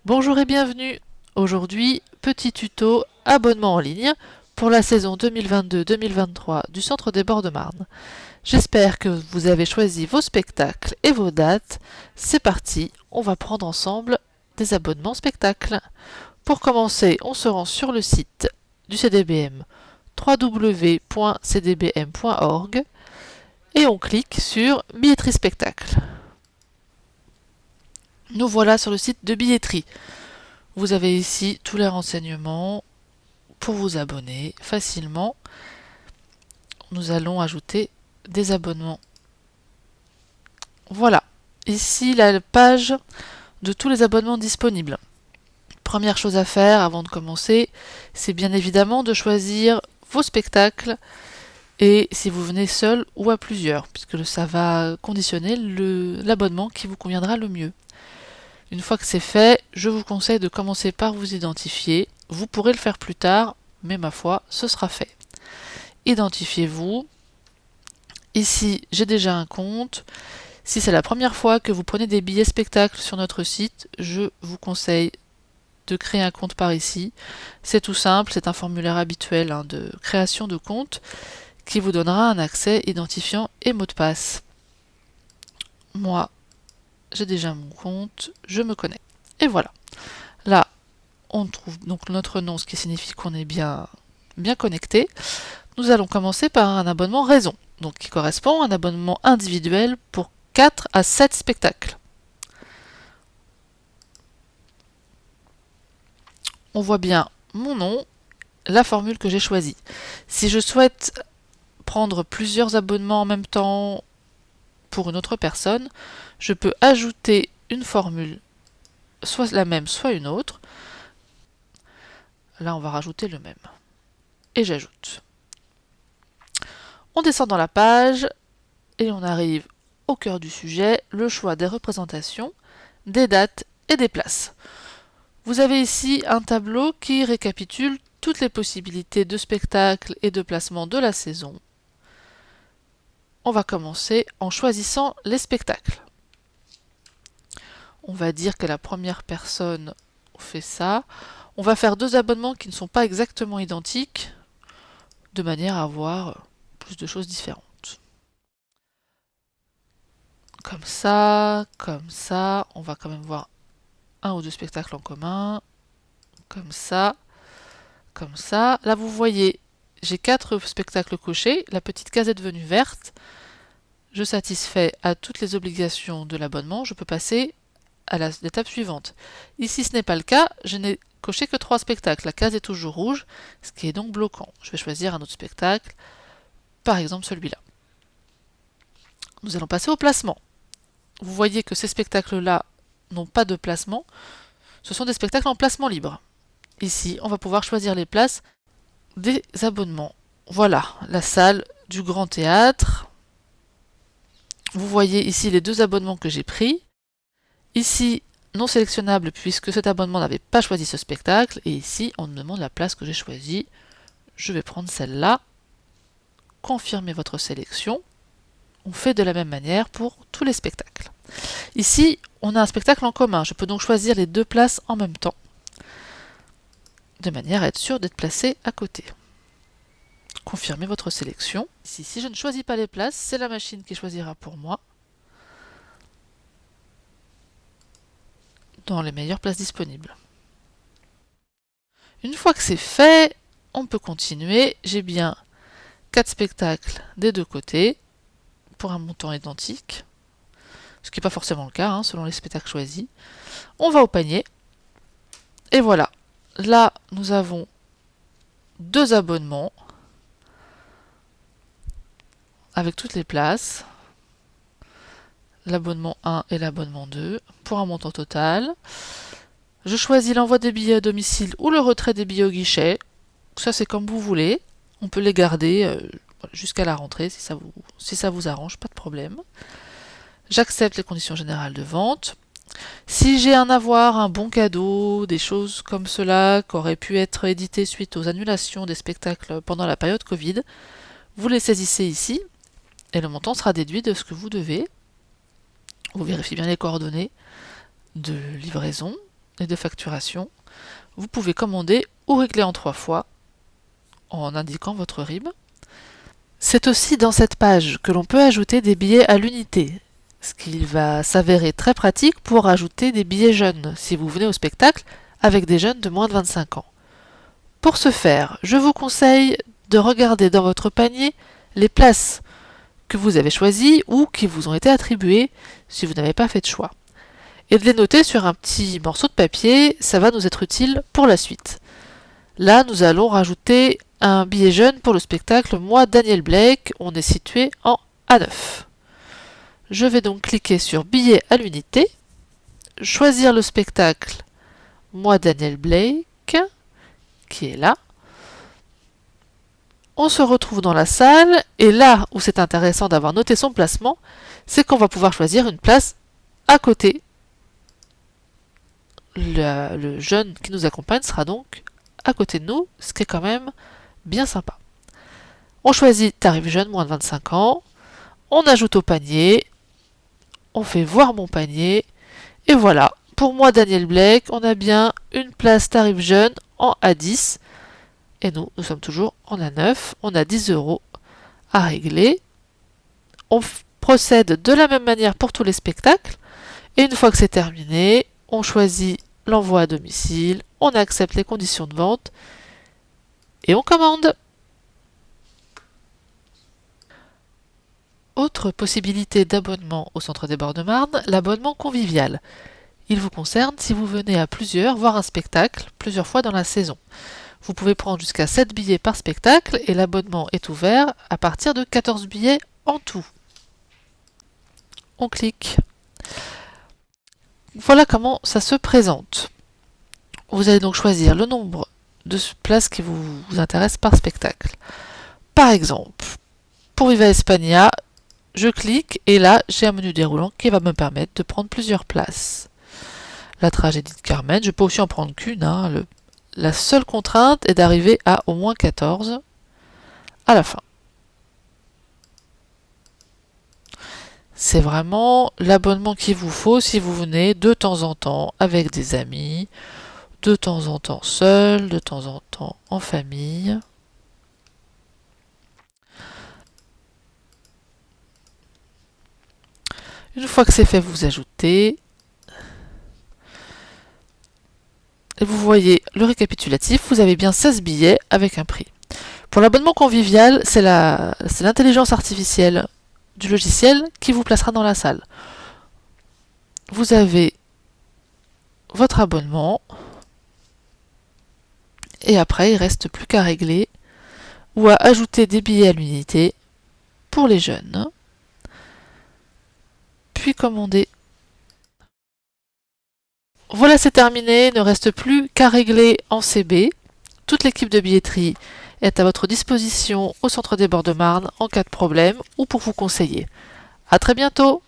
Bonjour et bienvenue. Aujourd'hui, petit tuto abonnement en ligne pour la saison 2022-2023 du Centre des Bords de Marne. J'espère que vous avez choisi vos spectacles et vos dates. C'est parti, on va prendre ensemble des abonnements spectacles. Pour commencer, on se rend sur le site du CDBM www.cdbm.org et on clique sur billetterie spectacle. Nous voilà sur le site de billetterie. Vous avez ici tous les renseignements pour vous abonner facilement. Nous allons ajouter des abonnements. Voilà, ici la page de tous les abonnements disponibles. Première chose à faire avant de commencer, c'est bien évidemment de choisir vos spectacles et si vous venez seul ou à plusieurs, puisque ça va conditionner l'abonnement qui vous conviendra le mieux. Une fois que c'est fait, je vous conseille de commencer par vous identifier. Vous pourrez le faire plus tard, mais ma foi, ce sera fait. Identifiez-vous. Ici, j'ai déjà un compte. Si c'est la première fois que vous prenez des billets spectacles sur notre site, je vous conseille de créer un compte par ici. C'est tout simple, c'est un formulaire habituel de création de compte qui vous donnera un accès identifiant et mot de passe. Moi, j'ai déjà mon compte, je me connecte. Et voilà. Là, on trouve donc notre nom, ce qui signifie qu'on est bien connecté. Nous allons commencer par un abonnement raison, donc qui correspond à un abonnement individuel pour 4 à 7 spectacles. On voit bien mon nom, la formule que j'ai choisie. Si je souhaite prendre plusieurs abonnements en même temps pour une autre personne, je peux ajouter une formule, soit la même, soit une autre. Là, on va rajouter le même. Et j'ajoute. On descend dans la page et on arrive au cœur du sujet, le choix des représentations, des dates et des places. Vous avez ici un tableau qui récapitule toutes les possibilités de spectacles et de placement de la saison. On va commencer en choisissant les spectacles. On va dire que la première personne fait ça. On va faire deux abonnements qui ne sont pas exactement identiques, de manière à avoir plus de choses différentes. Comme ça, on va quand même voir un ou deux spectacles en commun, comme ça. Là, vous voyez, j'ai 4 spectacles cochés, la petite case est devenue verte. Je satisfais à toutes les obligations de l'abonnement, je peux passer à l'étape suivante. Ici, ce n'est pas le cas, je n'ai coché que 3 spectacles, la case est toujours rouge, ce qui est donc bloquant. Je vais choisir un autre spectacle, par exemple celui-là. Nous allons passer au placement. Vous voyez que ces spectacles-là n'ont pas de placement, ce sont des spectacles en placement libre. Ici, on va pouvoir choisir les places des abonnements. Voilà, la salle du Grand Théâtre. Vous voyez ici les 2 abonnements que j'ai pris. Ici, non sélectionnable puisque cet abonnement n'avait pas choisi ce spectacle. Et ici, on me demande la place que j'ai choisie. Je vais prendre celle-là. Confirmez votre sélection. On fait de la même manière pour tous les spectacles. Ici, on a un spectacle en commun. Je peux donc choisir les 2 places en même temps, de manière à être sûr d'être placé à côté. Confirmez votre sélection. Ici, si je ne choisis pas les places, c'est la machine qui choisira pour moi dans les meilleures places disponibles. Une fois que c'est fait, on peut continuer. J'ai bien 4 spectacles des 2 côtés pour un montant identique, ce qui n'est pas forcément le cas selon les spectacles choisis. On va au panier et voilà. Là, nous avons 2 abonnements avec toutes les places, l'abonnement 1 et l'abonnement 2, pour un montant total. Je choisis l'envoi des billets à domicile ou le retrait des billets au guichet. Ça, c'est comme vous voulez. On peut les garder jusqu'à la rentrée si ça vous arrange, pas de problème. J'accepte les conditions générales de vente. Si j'ai un avoir, un bon cadeau, des choses comme cela qui auraient pu être éditées suite aux annulations des spectacles pendant la période Covid, vous les saisissez ici et le montant sera déduit de ce que vous devez. Vous vérifiez bien les coordonnées de livraison et de facturation, vous pouvez commander ou régler en 3 fois en indiquant votre RIB. C'est aussi dans cette page que l'on peut ajouter des billets à l'unité, ce qui va s'avérer très pratique pour ajouter des billets jeunes si vous venez au spectacle avec des jeunes de moins de 25 ans. Pour ce faire, je vous conseille de regarder dans votre panier les places que vous avez choisies ou qui vous ont été attribuées si vous n'avez pas fait de choix. Et de les noter sur un petit morceau de papier, ça va nous être utile pour la suite. Là, nous allons rajouter un billet jeune pour le spectacle Moi Daniel Blake, on est situé en A9. Je vais donc cliquer sur Billets à l'unité, choisir le spectacle Moi Daniel Blake, qui est là. On se retrouve dans la salle, et là où c'est intéressant d'avoir noté son placement, c'est qu'on va pouvoir choisir une place à côté. Le jeune qui nous accompagne sera donc à côté de nous, ce qui est quand même bien sympa. On choisit tarif jeune, moins de 25 ans, on ajoute au panier, on fait voir mon panier, et voilà, pour moi Daniel Blake, on a bien une place tarif jeune en A10, et nous sommes toujours en A9, on a 10 € à régler. On procède de la même manière pour tous les spectacles, et une fois que c'est terminé, on choisit l'envoi à domicile, on accepte les conditions de vente, et on commande. Autre possibilité d'abonnement au Centre des Bords de Marne, l'abonnement convivial. Il vous concerne si vous venez à plusieurs voir un spectacle plusieurs fois dans la saison. Vous pouvez prendre jusqu'à 7 billets par spectacle et l'abonnement est ouvert à partir de 14 billets en tout. On clique. Voilà comment ça se présente. Vous allez donc choisir le nombre de places qui vous intéressent par spectacle. Par exemple, pour Viva España, je clique et là j'ai un menu déroulant qui va me permettre de prendre plusieurs places. La tragédie de Carmen, je peux aussi en prendre qu'une. La seule contrainte est d'arriver à au moins 14 à la fin. C'est vraiment l'abonnement qu'il vous faut si vous venez de temps en temps avec des amis, de temps en temps seul, de temps en temps en famille. Une fois que c'est fait, vous ajoutez. Et vous voyez le récapitulatif, vous avez bien 16 billets avec un prix. Pour l'abonnement convivial, c'est l'intelligence artificielle du logiciel qui vous placera dans la salle. Vous avez votre abonnement et après il ne reste plus qu'à régler ou à ajouter des billets à l'unité pour les jeunes, puis commander. Voilà, c'est terminé, il ne reste plus qu'à régler en CB. Toute l'équipe de billetterie est à votre disposition au Centre des Bords de Marne en cas de problème ou pour vous conseiller. À très bientôt!